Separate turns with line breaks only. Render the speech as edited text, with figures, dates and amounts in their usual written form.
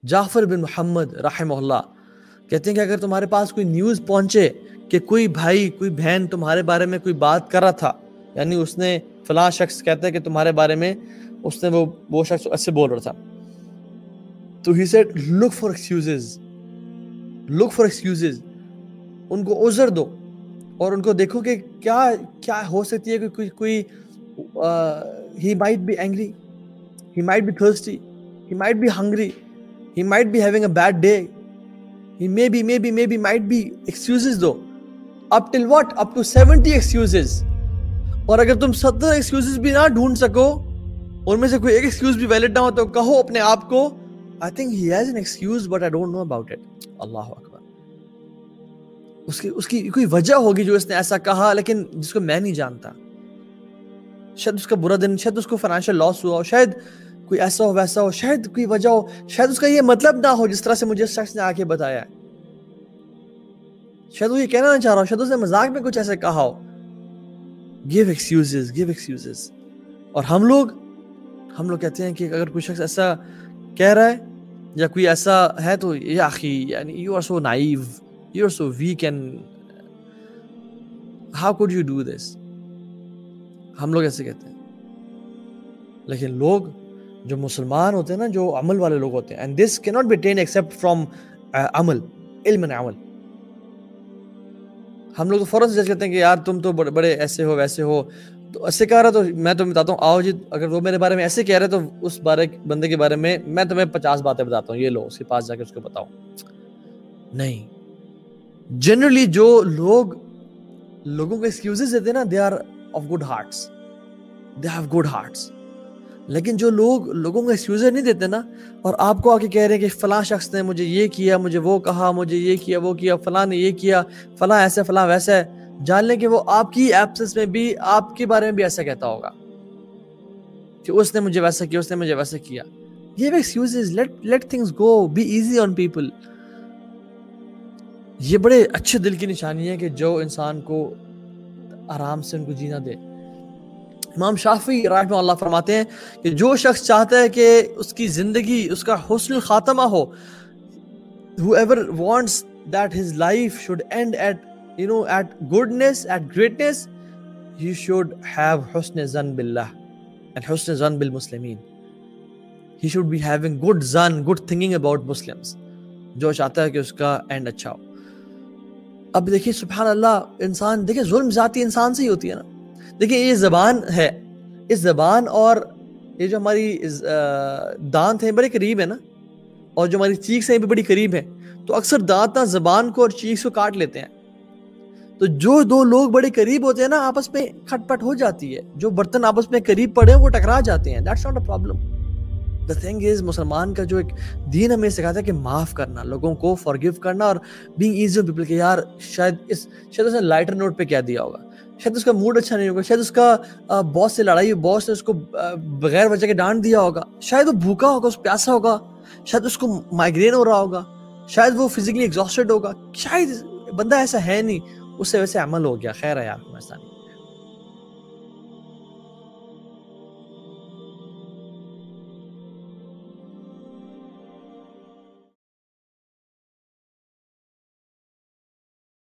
جعفر بن محمد رحمہ اللہ کہتے ہیں کہ اگر تمہارے پاس کوئی نیوز پہنچے کہ کوئی بھائی کوئی بہن تمہارے بارے میں کوئی بات کر رہا تھا، یعنی اس نے فلاں شخص کہتا ہے کہ تمہارے بارے میں اس نے وہ شخص ایسے بول رہا تھا، تو he said look for excuses, ان کو عذر دو اور ان کو دیکھو کہ کیا ہو سکتی ہے کہ کوئی he might be angry, he might be thirsty, he might be hungry, he might be having a bad day, he maybe might be excuses do. up till what? up to 70 excuses. اور اگر تم 70 excuses بھی نہ ڈھونڈ سکو، ان میں سے کوئی ایک ایکسکیوز بھی ویلڈ نہ ہو، تو کہو اپنے آپ کو I think he has an excuse but I don't know about it. اللہ اکبر. اس کی کوئی وجہ ہوگی جو اس نے ایسا کہا، لیکن جس کو میں نہیں جانتا. شاید اس کا برا دن، شاید اس کو فائنینشیل لاس ہوا ہو، شاید کوئی ایسا ہو ویسا ہو، شاید کوئی وجہ ہو، شاید اس کا یہ مطلب نہ ہو جس طرح سے مجھے اس شخص نے آ کے بتایا ہے. شاید وہ یہ کہنا نہ چاہ رہا ہو، شاید اس نے مذاق میں کچھ ایسا کہا ہو. give excuses. اور ہم لوگ کہتے ہیں کہ اگر کوئی شخص ایسا کہہ رہا ہے یا کوئی ایسا ہے تو یا اخی یعنی you are so naive, you are so weak and how could you do this. ہم لوگ ایسے کہتے ہیں. لیکن لوگ جو مسلمان ہوتے ہیں نا، جو عمل والے لوگ ہوتے ہیں، and this cannot be attained except from عمل، علم عمل. ہم لوگ تو فوراً سے جج کرتے ہیں کہ یار تم تو بڑے ایسے ہو ویسے ہو، تو ایسے کہہ رہا تو میں تمہیں بتاتا ہوں، آؤ جی اگر وہ میرے بارے میں ایسے کہہ رہے تو اس بندے کے بارے میں تمہیں 50 باتیں بتاتا ہوں، یہ لو اس کے پاس جا کے اس کو بتاؤ. نہیں، جنرلی جو لوگوں کو ایکسکیوزز دیتے ہیں نا، they are of good hearts, they have good hearts. لیکن جو لوگوں کو ایکسکیوزز نہیں دیتے نا، اور آپ کو آ کے کہہ رہے ہیں کہ فلاں شخص نے مجھے یہ کیا، مجھے وہ کہا، مجھے یہ کیا وہ کیا، فلاں نے یہ کیا، فلاں ایسا فلاں ویسا ہے، جان لیں کہ وہ آپ کی ایبسنس میں بھی آپ کے بارے میں بھی ایسا کہتا ہوگا کہ اس نے مجھے ویسا کیا، اس نے مجھے ویسا کیا. یہ excuses, let things go, be easy on people. یہ بڑے اچھے دل کی نشانی ہے کہ جو انسان کو آرام سے ان کو جینا دے. امام شافعی رحمہ اللہ فرماتے ہیں کہ جو شخص چاہتا ہے کہ اس کی زندگی، اس کا حسن الخاتمہ ہو، whoever wants that his life should end at goodness, at greatness, he should have حسن ظن باللہ and حسن ظن بالمسلمین. he should be having good ظن, good thinking about Muslims. جو چاہتا ہے کہ اس کا اینڈ اچھا ہو. اب دیکھیے سبحان اللہ، انسان دیکھیں ظلم ذاتی انسان سے ہی ہوتی ہے نا. دیکھیں یہ زبان ہے، اس زبان اور یہ جو ہماری دانت ہیں بڑے قریب ہے نا، اور جو ہماری چیخ ہیں بھی بڑی قریب ہیں، تو اکثر دانت نہ زبان کو اور چیخ کو کاٹ لیتے ہیں. تو جو دو لوگ بڑے قریب ہوتے ہیں نا، آپس میں کھٹ پٹ ہو جاتی ہے. جو برتن آپس میں قریب پڑے ہیں وہ ٹکرا جاتے ہیں. That's not a problem. The thing is، مسلمان کا جو ایک دین ہمیں سکھاتا ہے کہ معاف کرنا، لوگوں کو forgive کرنا، اور being easy on people. کہ یار شاید اس نے لائٹر نوٹ پہ کیا دیا ہوگا، شاید اس کا موڈ اچھا نہیں ہوگا، شاید اس کا باس سے لڑائی، باس نے اس کو بغیر وجہ کے ڈانٹ دیا ہوگا، شاید وہ بھوکا ہوگا، اس پیاسا ہوگا، شاید اس کو مائگرین ہو رہا ہوگا، شاید وہ فزیکلی ایگزاسٹڈ ہوگا، شاید بندہ ایسا ہے نہیں، اس سے ویسے عمل ہو گیا. خیر ہے یار، ایسا نہیں.